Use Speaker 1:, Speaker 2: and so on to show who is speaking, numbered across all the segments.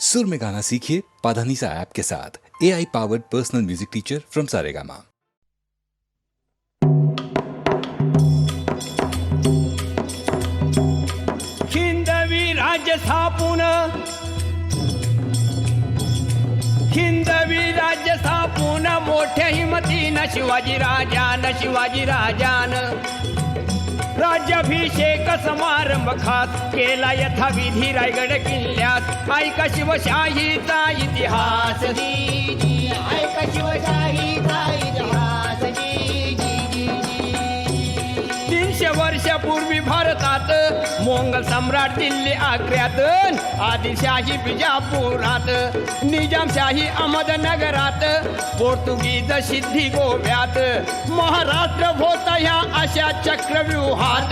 Speaker 1: सुर में गाना सीखिए पाधानीसा ऐप के साथ। AI powered personal music teacher from Saregama.
Speaker 2: हिंदवी राज्य स्थापून मोठ्या हिमतीनं शिवाजी राजान राज्याभिषेक समारंभ खास केला यथाविधी रायगड किल्ल्यात। ऐका शिवशाहीचा इतिहास,
Speaker 3: ऐका शिवशाहीचा इतिहास
Speaker 2: 300 वर्षापूर्वी भारतात मोंगल सम्राट दिल्ली आग्र्यात, आदिलशाही बिजापुरात, निजामशाही अहमदनगरात, पोर्तुगीज सिद्धी गोव्यात, महाराष्ट्र होता ह्या अशा चक्रव्यूहात।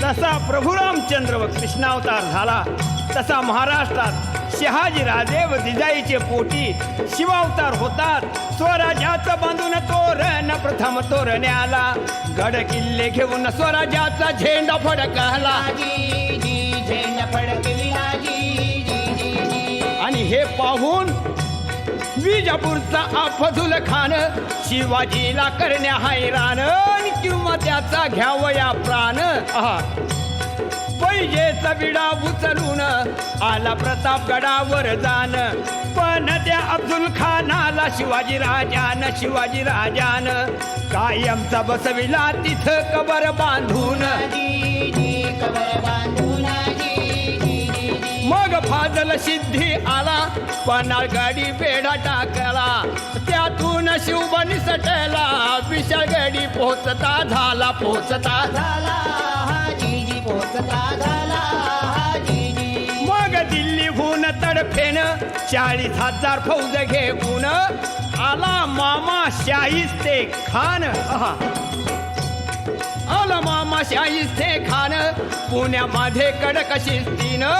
Speaker 2: जसा प्रभू रामचंद्र व कृष्णावतार झाला तसा महाराष्ट्रात शहाजी राजे व जिजाईचे पोटी शिवावतार होतात। स्वराज्याचं बांधून तोरण प्रथम तोरण्याला, गड किल्ले घेऊन स्वराज्याचा झेंडा फडकला आणि हे पाहून विजापूरचा अफझुल खान शिवाजीला करण्या हैराण, किंवा त्याचा घ्यावया प्राण। पैजेचा विडा उचलून आला प्रतापगडावर जाण, पण त्या अफझुल खानाला शिवाजी राजान कायमचा बसविला तिथं कबर बांधून। मग फाजल सिद्धी आला, पन्हाळगडी बेडा टाकला, त्यातून शिवबा निसटला, विशाळगडी पोचता झाला मग दिल्लीहून तडफेन 40,000 फौज घेऊन आला मामा शाहिस्ते खान। पुण्यामध्ये कडक शिस्तीनं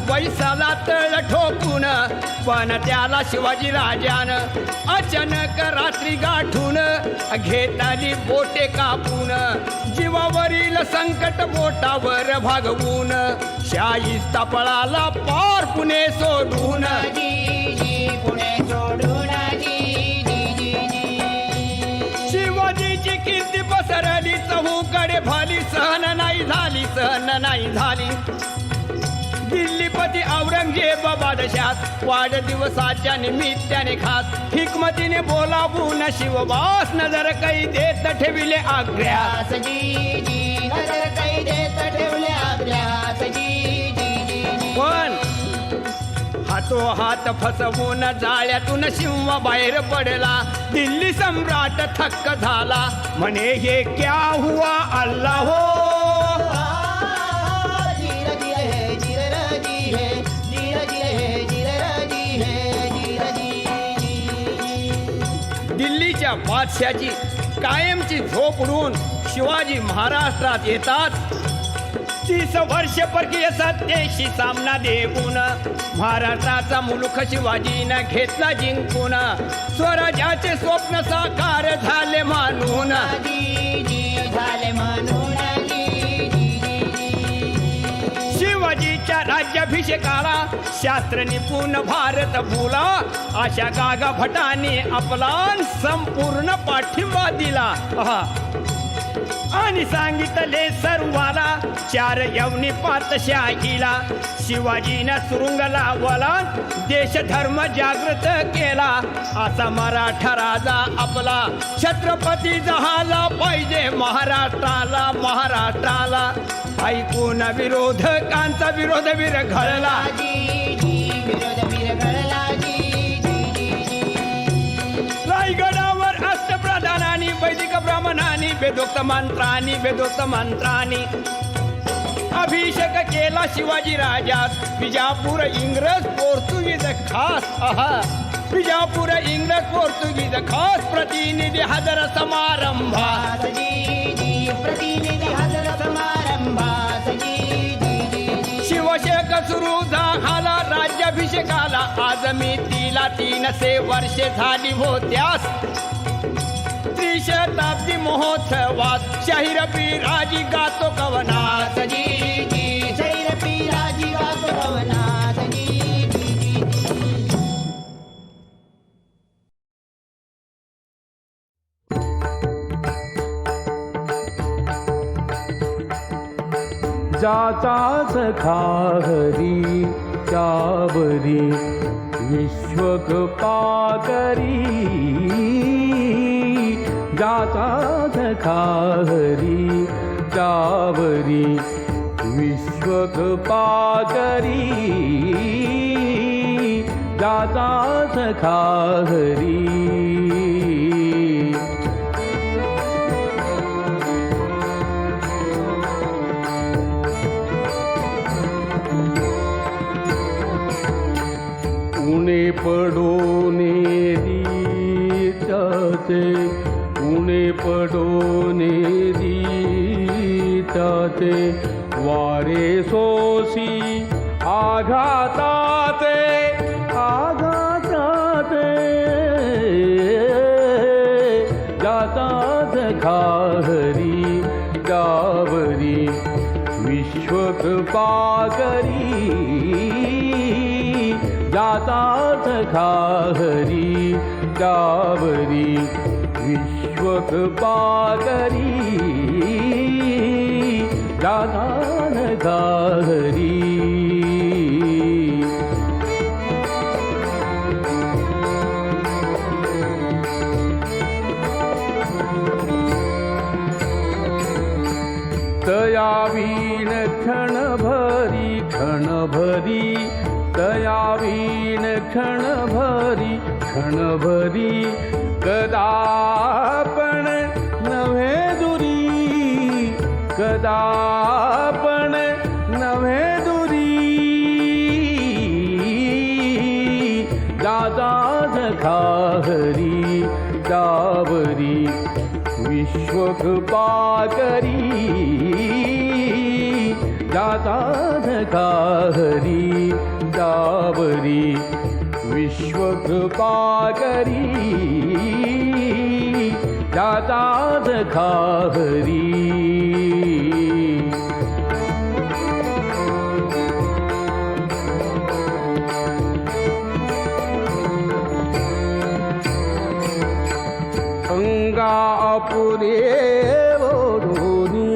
Speaker 2: पैसाला तळ ठोकून, पण त्याला शिवाजी राजान अचानक रात्री गाठून घेतली बोटे कापून, जीवावरील संकट बोटावर भागवून शाहिस्ता पळाला पार पुणे सोडून। शिवाजीची कीर्ती पसरली चहूकडे भाली, सहन नाही झाली। दिल्लीपती औरंगजेब बादशाह वाढदिवसाच्या निमित्ताने खास हिकमतीने बोलावून शिवबास नजर कैदेत ठेविले आग्र्यास। पण हात फसवून जाळ्यातून सिंह बाहेर पडला, दिल्ली सम्राट थक्क झाला, म्हणे हे क्या हुआ अल्लाह हो। दिल्लीच्या बादशाची कायमची झोप उडून शिवाजी महाराष्ट्रात येतात। 30 वर्ष परकीय सत्तेशी सामना देऊन महाराष्ट्राचा मुलूक शिवाजीनं घेतला जिंकून, स्वराज्याचे स्वप्न साकार झाले मानून। शिवाजीच्या राज्याभिषेकाला शास्त्र निपुण भारत भूला, अशा गागा भटाने आपला संपूर्ण पाठिंबा दिला आणि सांगितले सर्वाला 4 यवनी पातशाहीला। शिवाजीनं सुरुंग लावला, देश धर्म जागृत केला, असा मराठा राजा आपला छत्रपती झाला पाहिजे महाराष्ट्राला। ऐकून विरोधकांचा विरोध विरघळला, रायगडावर अष्टप्रधानांनी वैदिक ब्राह्मणांनी वेदोक्त मंत्रांनी अभिषेक केला शिवाजी राजास। विजापूर इंग्रज पोर्तुगीज खास प्रतिनिधी हजर समारंभात। शिवशेक सुरू झाला राज्याभिषेकाला, आज मी 3 वर्षे झाली होत्यास। त्रिशताब्दी महोत्सवात शाहीर बिराजी गातो कवनास।
Speaker 4: जाचा सखा हरी त्यावरी विश्वकृपा करी जाचा सखा हरी त्यावरी विश्वकृपा करी जाचा सखा हरी उणे पडोने दीताचे उणे पडोने दीताचे वारे सोसी आघाताचे आघाताचे जाता सखा हरी त्यावरी विश्वकृपा करी जाता सखा हरी त्यावरी विश्वकृपा करी जाता सखा हरी तया वीण क्षणभरी क्षणभरी तया वीण क्षणभरी कदापण नव्हे दुरी कदापण नव्हे दुरी जाता सखा हरी त्यावरी विश्वकृपा करी जाता सखा हरी त्यावरी विश्वकृपा करी जाता सखा हरी अंगा आपुले ओढोनी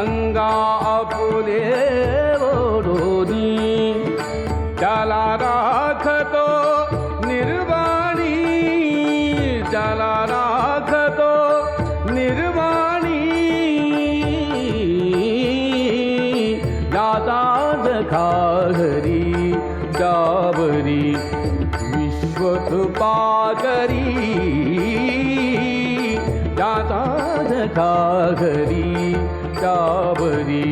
Speaker 4: अंगा आपुले ओढोनी त्याला राखतो निर्वाणी त्याला राखतो निर्वाणी जाता सखा हरी त्यावरी विश्वकृपा करी जाता सखा हरी त्यावरी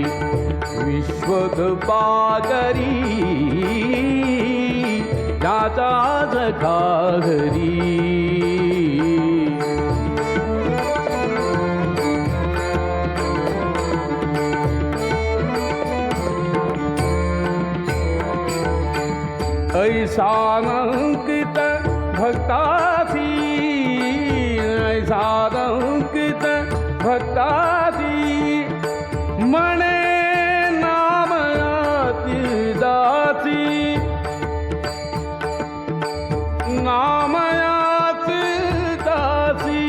Speaker 4: विश्वकृपा करी जाता सखा हरी ऐसानंकित भक्तासी ऐसानंकित भक्तासी मने नामयाती दासी नामयाती दासी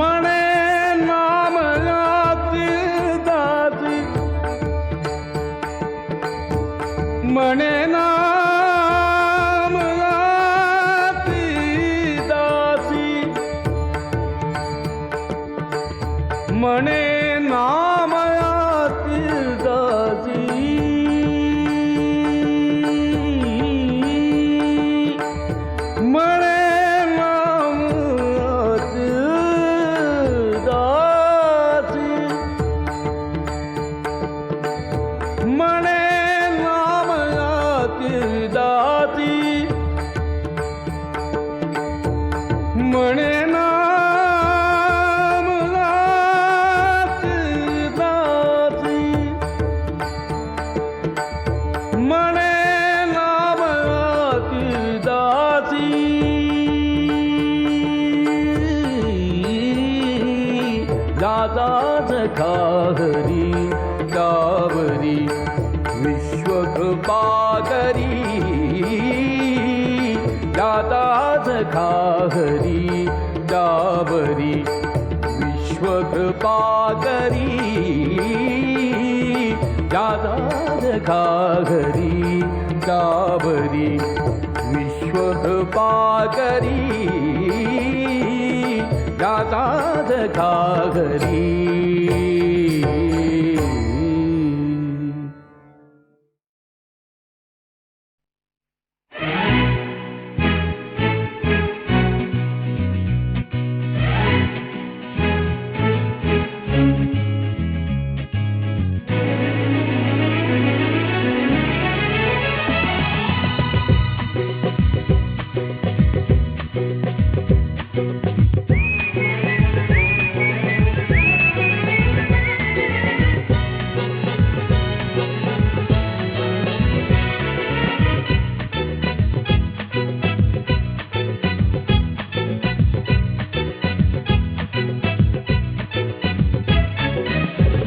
Speaker 4: मने मने नाम याती दासी मने नाम याती दासी मने नाम याती दासी मने दासी मने नाम दासी मने नाम दासी जाता सखा हरी त्यावरी विश्वकृपा करी याचाच खाहरी त्यावरी विश्वकृपा करी याचाच खाहरी त्यावरी विश्वकृपा करी याचाच खाहरी.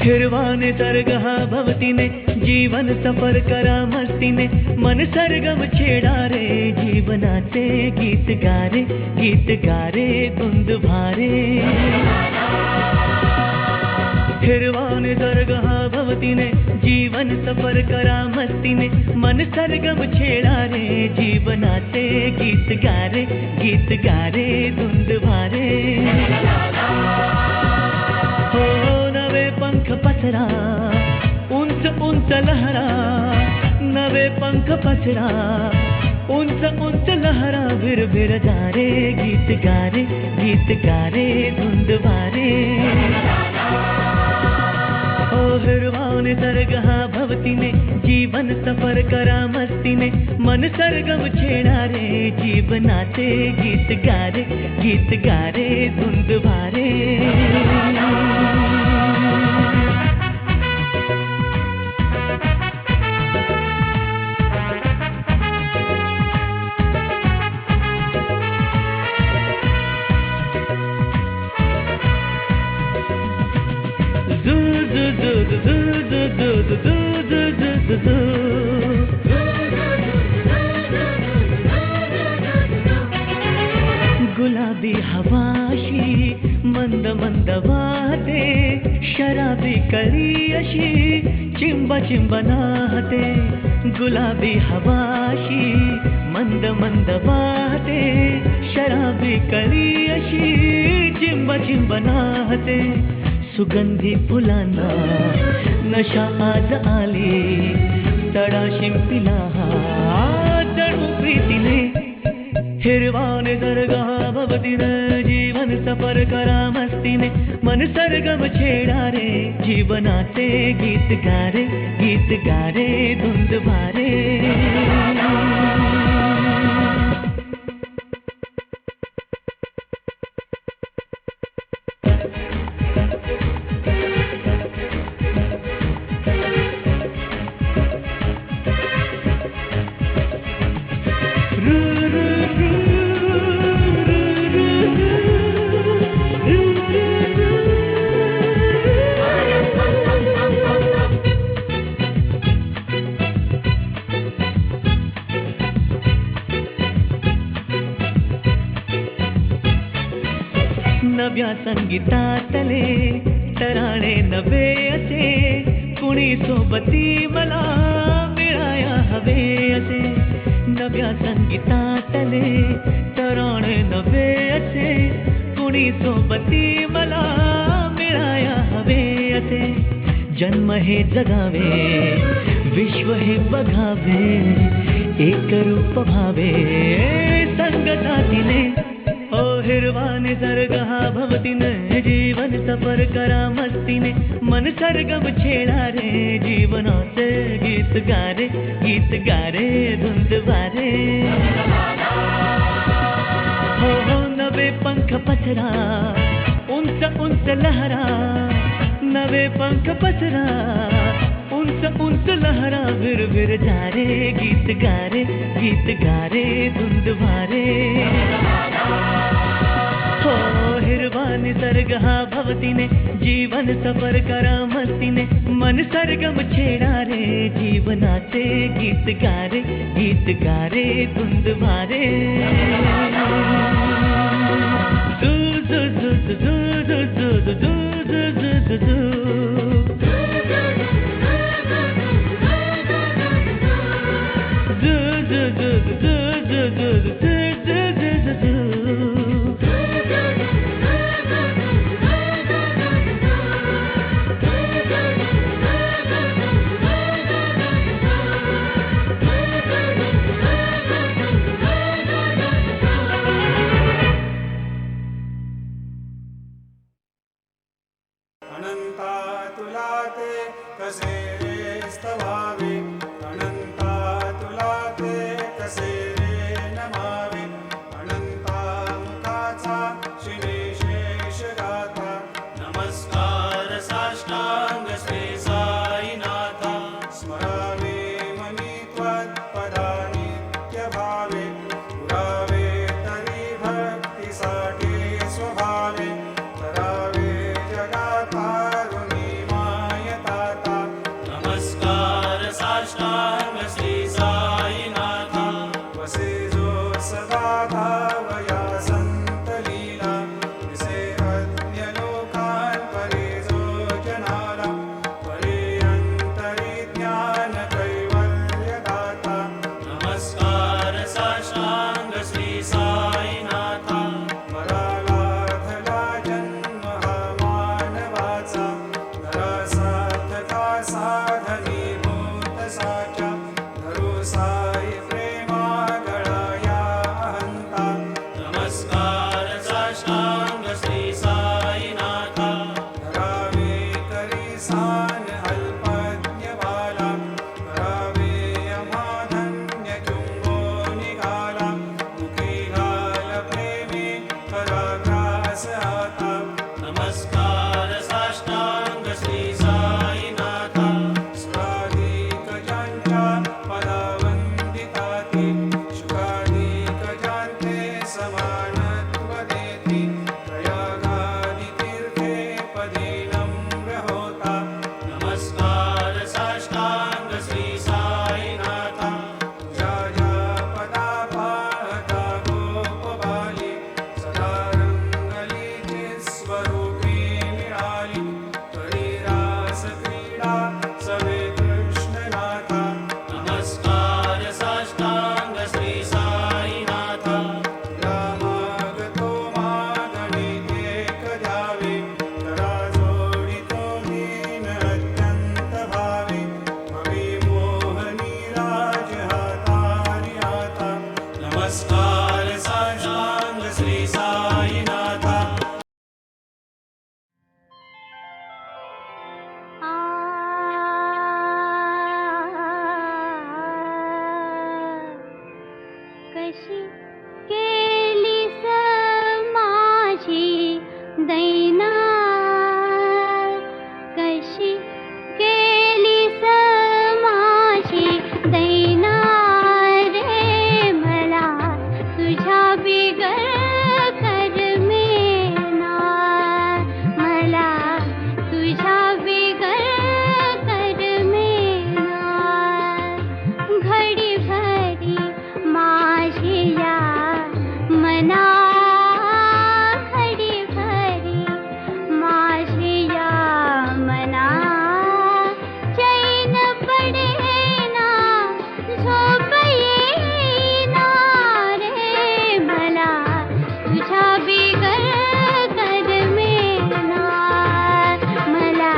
Speaker 5: निर्वाण सर्गः भवतीने जीवन सफर करा मस्तीने मन सरगम छेडा रे जीवनाचे गीत गारे धुंद भारे. निर्वाण सर्गः भवतीने जीवन सफर करा मस्तीने मन सरगम छेडा रे जीवनाचे गीत गारे धुंद भारे. हो नवे पंख पसरा उंच उंच लहरा नवे पंख पसरा उंच लहरा भिर जा रे गीत गारे धुंद भारे. ओ निर्वाण सर्गः भवतीने जीवन सफर करा मस्तीने मन सरगम छेडा रे जीवनाचे गीत गारे धुंद भारे. गुलाबी हवाशी मंद मंद वाहते शराबी कळी अशी चिंब नाहते. गुलाबी हवाशी मंद मंद वाहते शराबी कळी अशी चिंब नाहते. सुगंधी फुलांना नशा आज आली तडा शिंपिला जणू प्रीतीने. निर्वाण सर्गः भवतीने जीवन सफर करा मस्तीने मन सरगम छेडा रे जीवनाचे गीत गारे धुंद भारे. नव्या संगीतातले तराणे नवे असे कुणी सोबती मला मिळाया हवे असे. नव्या संगीतातले तराणे नवे असे कुणी सोबती मला मिळाया हवे असे. जन्म हे जगावे विश्व हे बघावे एक रूप भावे संग साथीने. ओ निर्वाण सर्गः भवतीने जीवन सफर करा मस्तीने मन सरगम छेडा रे जीवनाचे गीत गारे धुंद भारे. हो नवे पंख पसरा उंच लहरा नवे पंख पसरा उंच लहरा भिर जा रे गीत गारे धुंद भारे. हो निर्वाण सर्गः भवतीने जीवन सफर करा मस्तीने मन सरगम छेडा रे जीवनाचे गीत गारे धुंद भारे. जादू
Speaker 6: अनंता तुला ते कसे रे स्तवावे अनंता तुला ते कसे रे नमावे अनंता मुखाचा शिवेशेष गाथा नमस्कार साष्टांग श्री साईनाथा स्मरावे मनी त्वत्पदा नित्य भावे पुरावे तरी भक्तीसाठी स्वभावे करावे जगातारुणी मायताता नमस्कार साष्टांग श्री साईनाथा वसे जो सदा धावया संत लीला दिसे अन्य लोकान परे जो जनाला परे अंतरी ज्ञान कैवल्य दाता नमस्कार साष्टांग श्री साईनाथा मला लाभला जन्म हा मानवाचा नरासार्थका साधनी भूत साचा धरू साई प्रेमा गळाया अहंता नमस्कार साष्टांग श्री साईनाथा धरावे करी सान अल्पज्ञ बाला करावे अमाधन्य चुंबो निघाला मुखी घाल प्रेमी पराग्रास आता नमस्कार साष्टांग श्री साईनाथा सुखाधिक ज्यांच्या पदावंदिताती शुखाधिक ज्यांचे समानत्व देती प्रयागादि तीर्थे पदी नम्र होता नमस्कार साष्टांग श्री साईनाथा तुझ्या ज्या पदा पाहता गोपबाली सदा रंगलीची स्वरूपी मिळाली तरी रास क्रीडा सवे कृष्णनाथा नमस्कार साष्टांग श्री साईनाथा तुला मागतो मागणी एक द्यावे करा जोडितो दीन अत्यंत भावे भवी मोहनी राज हातानी आता नमस्कार साष्टांग श्री साईनाथा
Speaker 7: कशी केली माझी दैना कशी केली माझी दैना रे मला तुझ्या बिगर करमेना मला तुझ्या बिगर करमेना घडी भरी माझी या मना घडी भरी माझी या मना चैन पडेना झोप येईना रे मला तुझ्या बिगर करमेना मला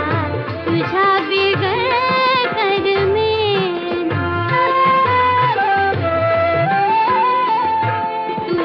Speaker 7: तुझ्या बिगर करमेना तू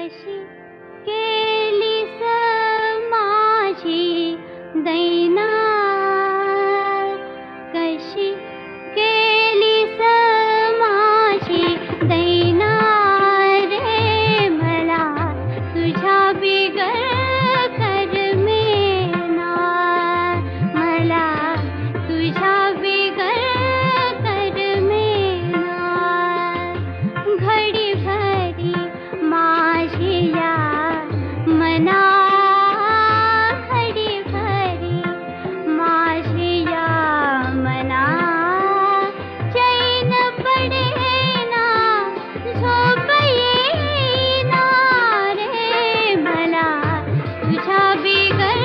Speaker 7: कशी केली माझी दैना कशी केली माझी दैना रे मला तुझ्या बिगर करमेना मला तुझ्या बिगर करमेना घडी भरी माझी या मना घडी भरी माझी या मना चैन पडेना झोप येईना रे मला तुझ्या बिगर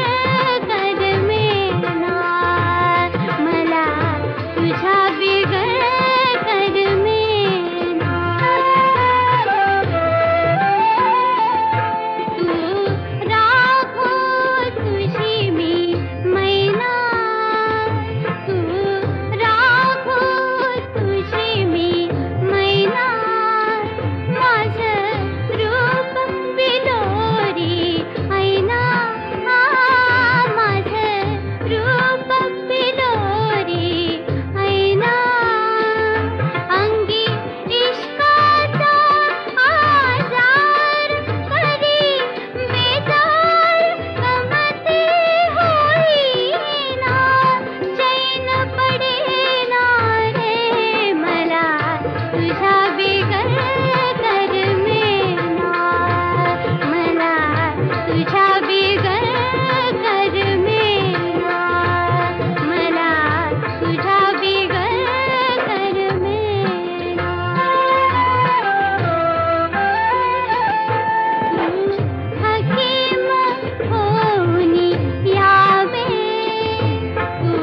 Speaker 7: करमेना मला तुझ्या बिगर करमेना तू राखो तुझी मी मैना तू राखो तुझी मी मैना माझं रूप बिलोरी ऐना माझं रूप बिलोरी ऐना अंगी इश्काचा आजार करी बेजार गमती होईना चैन पडेना रे मला तुझ्या बिगर करमेना मला तुझ्या बिगर करमेना मला तुझ्या बिगर करमेना हकीम होऊनी यावे तू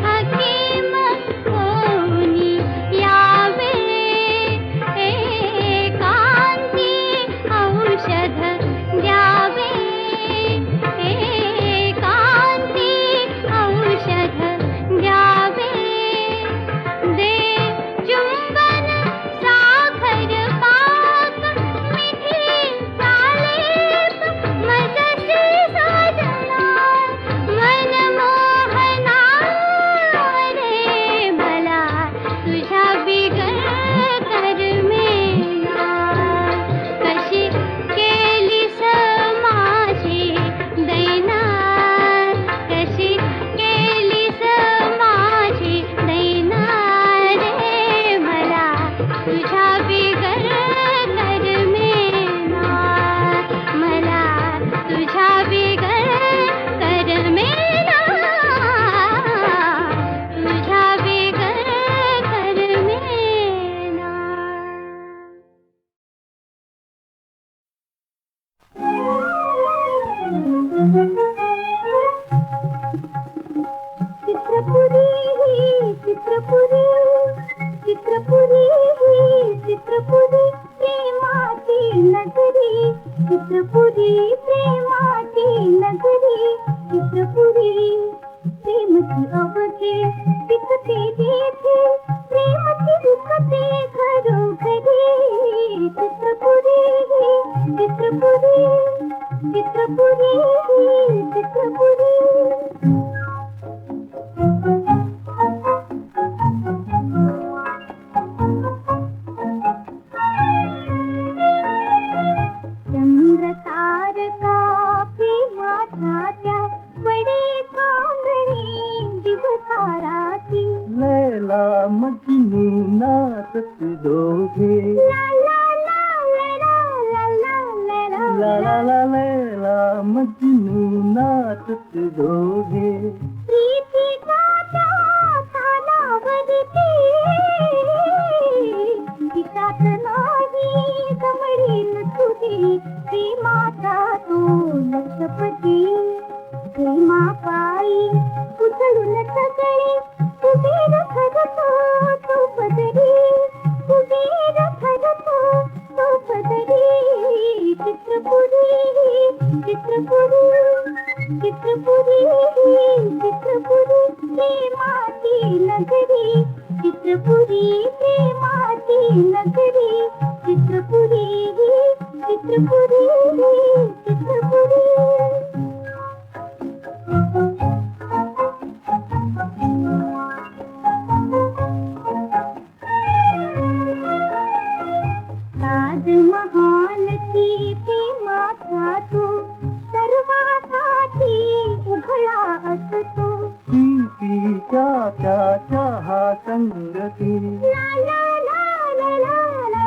Speaker 7: हकीम होऊनी यावे एकांती औषध द्यावे एकांती औषध द्यावे दे चुंबन साखर पाक मिठी सालेप मजसी साजना मन मोहना रे मला तुझ्या बिगर करमेना कशी केली माझी दैना कशी केली माझी दैना रे मला तुझ्या बिगर करमेना मला तुझ्या बिगर करमेना तुझ्या बिगर करमेना चित्रपुरी चित्रपुरी चित्रपुरी चित्रपुरी प्रेमाची नगरी चित्रपुरी प्रेमाची नगरी चित्रपुरी प्रेमची अवघे विकते देते प्रेमची विकते घरोघरी चित्रपुरी चित्रपुरी चित्रपुरी चित्रपुरी चंद्र तारका प्रेमाच्या त्या वडे कांगणी दिवसाराती
Speaker 4: लैला मजनू नाचत दोघे
Speaker 7: ला ला ला ला ला ला ला
Speaker 4: ला ला ला लैला मजनू नाचत दोघे
Speaker 7: प्रीतीच्या त्या तालावरती तिच्यात नाही कमळीन तुझी प्रेमाचा तो लक्षपती प्रेमा पायी उचलून सगळे तुझे रखतो तो पदरी तुझे रखतो तो पदरी चित्रपुरी चित्रपुरी चित्रपुरी चित्रपुरी प्रेमाची नगरी चित्रपुरी प्रेमाची नगरी चित्रपुरी चित्रपुरी चित्रपुरी चित्रपुरी ताजमहाल की प्रेमा था तू सर्वासाठी उघडा असतो
Speaker 4: प्रीतीच्या त्या चहा संगती
Speaker 7: ला ला ला ला ला ला ला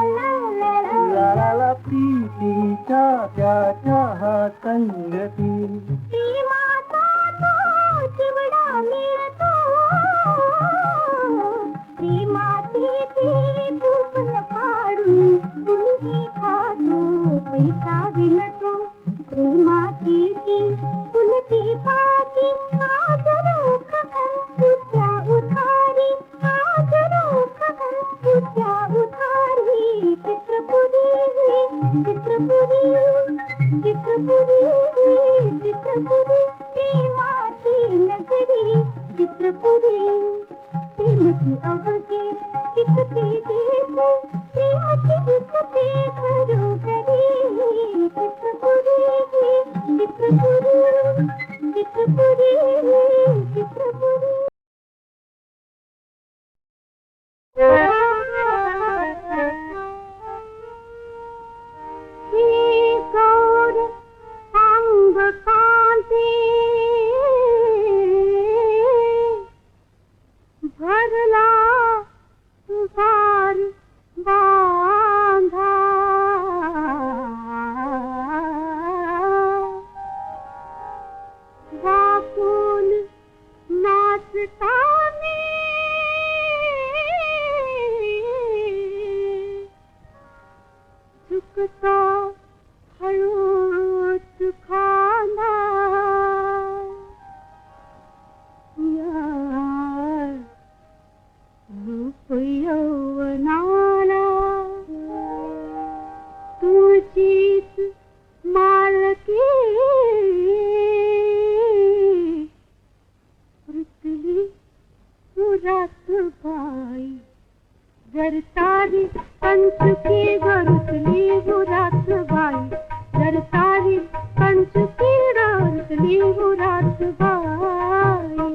Speaker 7: ला
Speaker 4: ला ला ला प्रीतीच्या त्या चहा संगती
Speaker 7: प्रेमाचा तो चिवडा मिळतो प्रेमाचे ते तूपन पाडून तुम्ही खातो पैसा विणतो प्रेमाची ती फुलती पाती आज रोख तुझ्या उधारी आज रोख तुझ्या उधारी चित्रपुरी चित्रपुरी चित्रपुरी चित्रपुरी प्रेमाची नगरी चित्रपुरी प्रेमची अवघे टिकते देश प्रेमची टिकते घरोघरी चित्रपुरी चित्रपुरी चित्रपुरी चित्रपुरी हे गौर अंग कांते भरला तुझार बांधा वाकून नाचताने झुकता हळूच खांदा रूप यौवनाला तुझीच मालकी रुतली उरात बाई जर तारी पंचुकी गरुतली उरात बाई जर तारी पंचुकी गरुतली उरात बाई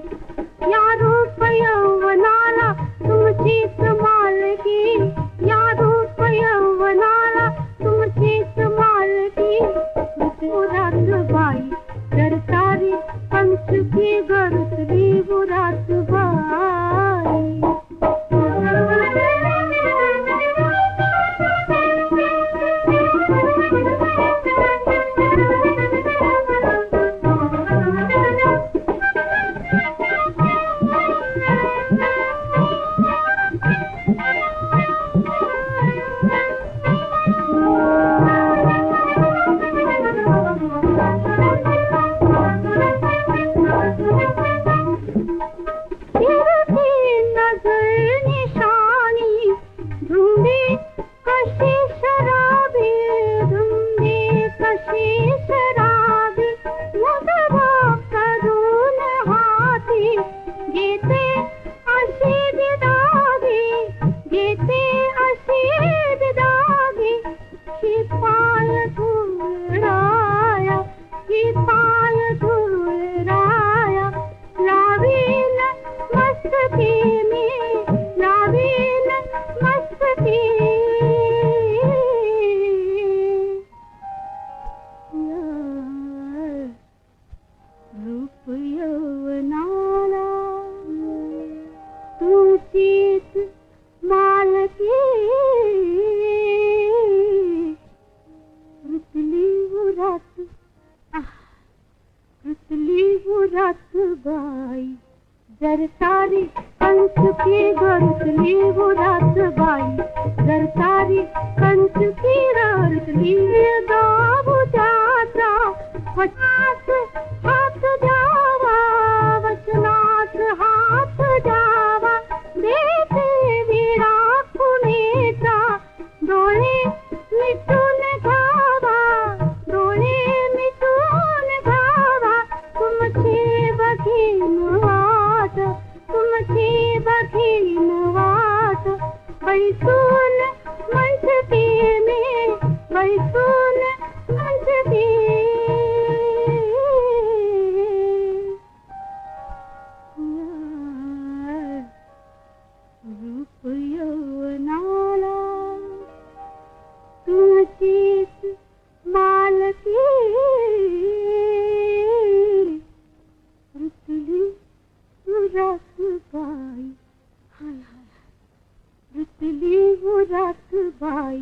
Speaker 7: या रूप यौवनाला तुमचीच मालकी या रूप यौवनाला तुमचीच मालकी उरात बाई जर तारी पंचुकी गरुतली उरात बाई जर सारी कंचुकी गरुतली उरात बाई जर सारी कंचुकी गरुतली गाऊ जाता वचनात हात द्यावा वचनात हात द्यावा देते विरा कुणीचा डोळे मिटून घावा डोळे मिटून घावा तुमची बघीन वाट तुमची बघीन वाट बैसून म्हणते मी बैसून रासबाई हाय हाय रुसली वो रासबाई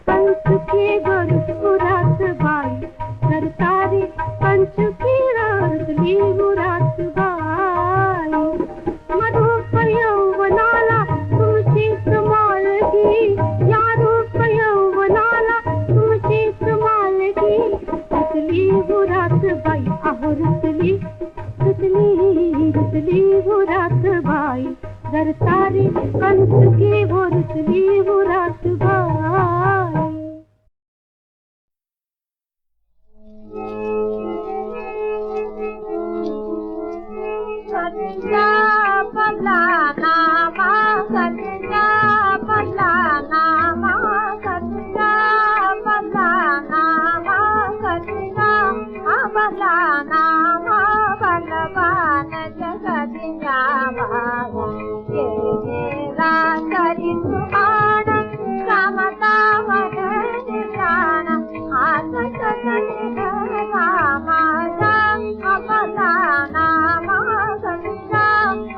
Speaker 7: कंस के गरुसको रासबाई सरतारी कंस की रुसली वो रासबाई मधुप यौवनाला तुमची कमालगी या रूप यौवनाला तुमची कमालगी रुसली वो रासबाई अहो रुसली रुसली वो रासबाई दर तारे कंस की वो रुसली वो रासबाई सच्चा पल्ला नामा सच्चा पल्ला नामा सच्चा पल्ला नामा सच्चा पल्ला नामा बलवान जगदिया बाया ये मेरा करी सुहान समता मन निशान हाथ सकल रामा अपना नामा सच्चा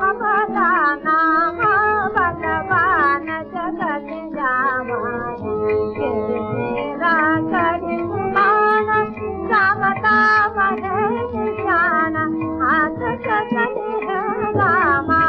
Speaker 7: अपना नामा बलवान जगदिया बाया ये मेरा करी सुहान समता मन निशान हाथ सकल रामा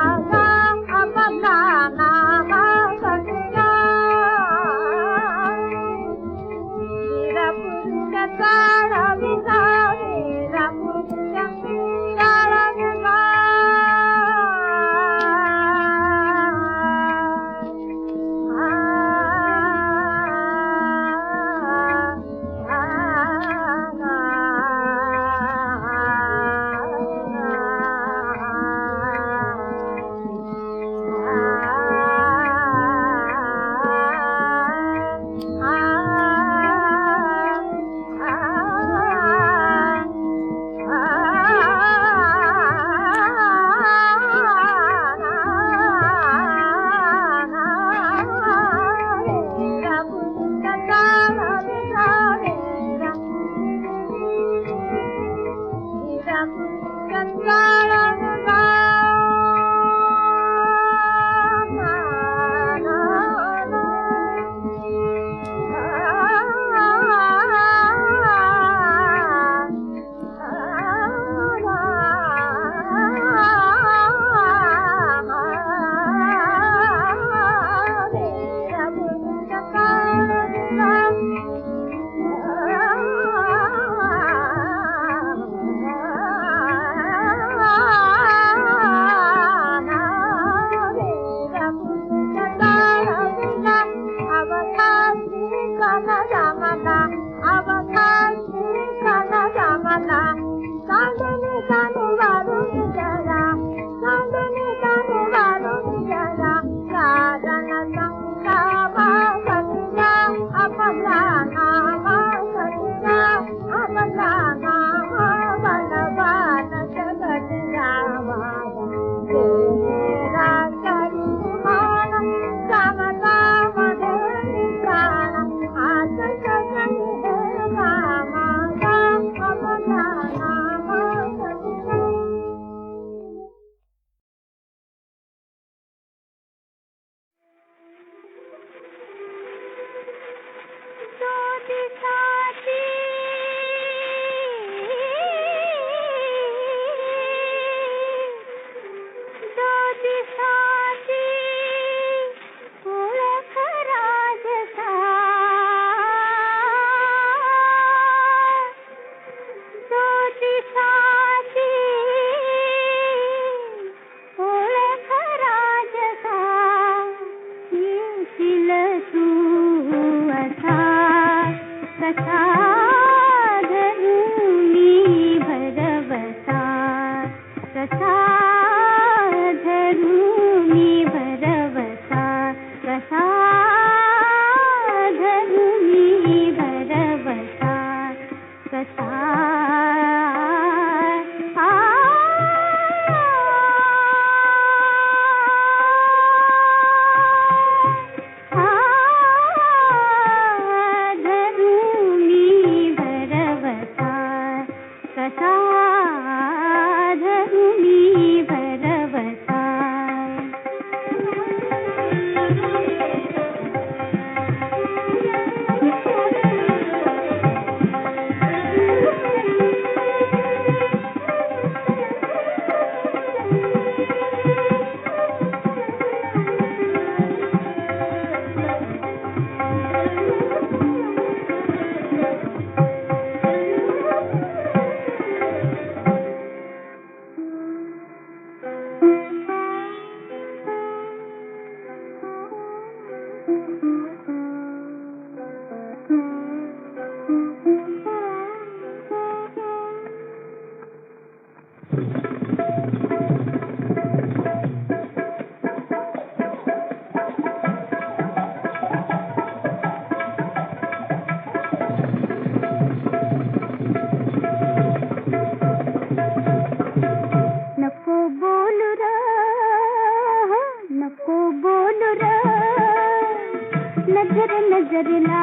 Speaker 7: नजरला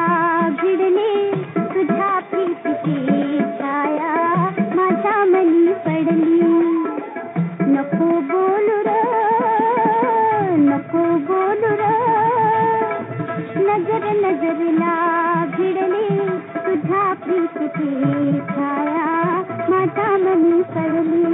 Speaker 7: भिडले तुझ्या प्रीतीची छाया माझ्या मनी पडली नको बोलू र नको बोलू र नजरला भिडले तुझ्या प्रीतीची छाया माझ्या मनी पडली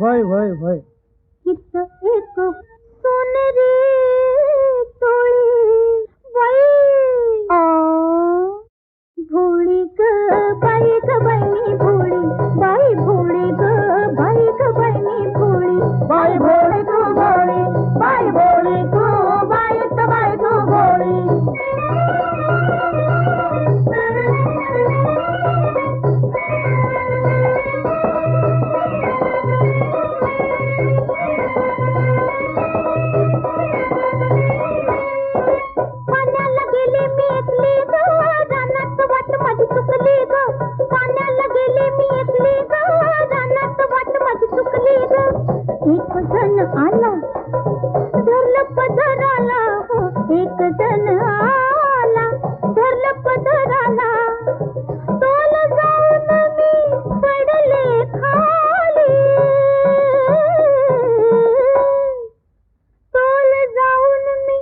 Speaker 4: वय वय वय
Speaker 7: कित एक सोनेरी तोळी बाई भोळी ग बाई मी भोळी बाई भोळी ग बाई मी भोळी
Speaker 4: बाई भोळी तू भोळी बाई भोळी तू बाई तू भोळी
Speaker 7: एक जण आला धरलं पदराला हो एक जण आला धरलं पदराला तोल जाऊन मी पडले खाली तोल जाऊन मी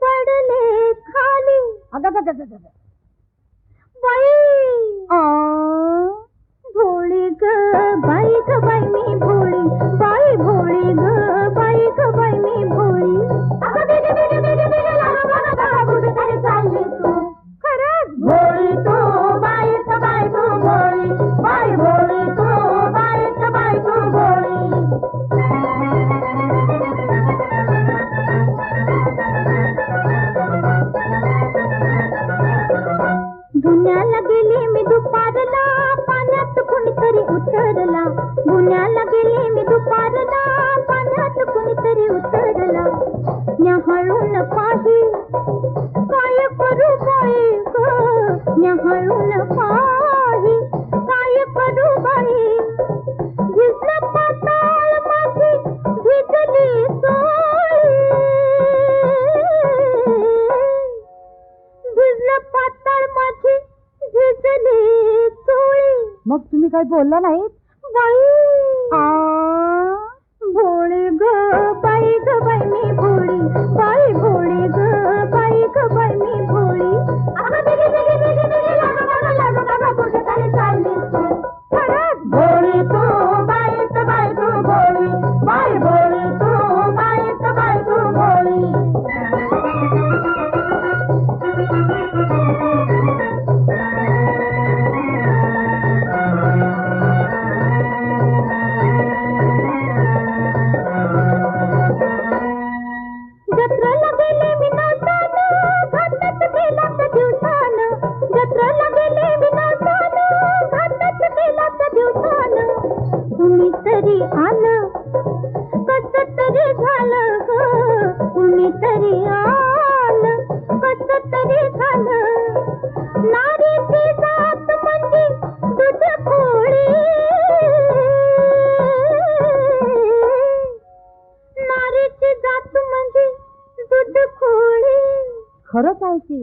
Speaker 7: पडले खाली बाई भोळी ग बाई मी भोळी बाई भोळी ग बाई मी भोळी चालली तू खरंच
Speaker 4: भोळी तू बाई तू भोळी बाई भोळी तू बाई तू भोळी
Speaker 7: धुण्याला गेले मी दुपारला पाण्यात कुणीतरी उतरला धुण्याला गेले मी दुपारला पाण्यात कुणीतरी उतरला न्याहाळून पाही काय करू बाई ग न्याहाळून पाही काय करू बाई भिजलं पाताळ माझी भिजली सोळी भिजलं पाताळ माझी भिजली चोळी
Speaker 4: मग तुम्ही काही बोलला नाहीत
Speaker 7: बाई भोळी ग बाई मी भोळी बाई भोळी ग बाई मी भोळी चालली तू खरंच
Speaker 4: भोळी तू बाई तू भोळी बाई भोळी तू बाई तू भोळी
Speaker 7: जत्रेला गेले मी नाचानं घाटात गेला तर दिवसानं जत्रेला गेले मी नाचानं घाटात गेला तर दिवसानं कुणीतरी आलं कसं तरी झालं ग कुणीतरी आलं कसं तरी झालं नारीची जात म्हणजे दूध खोळी नारीची जात म्हणजे दूध खोळी
Speaker 4: खरंच आहे की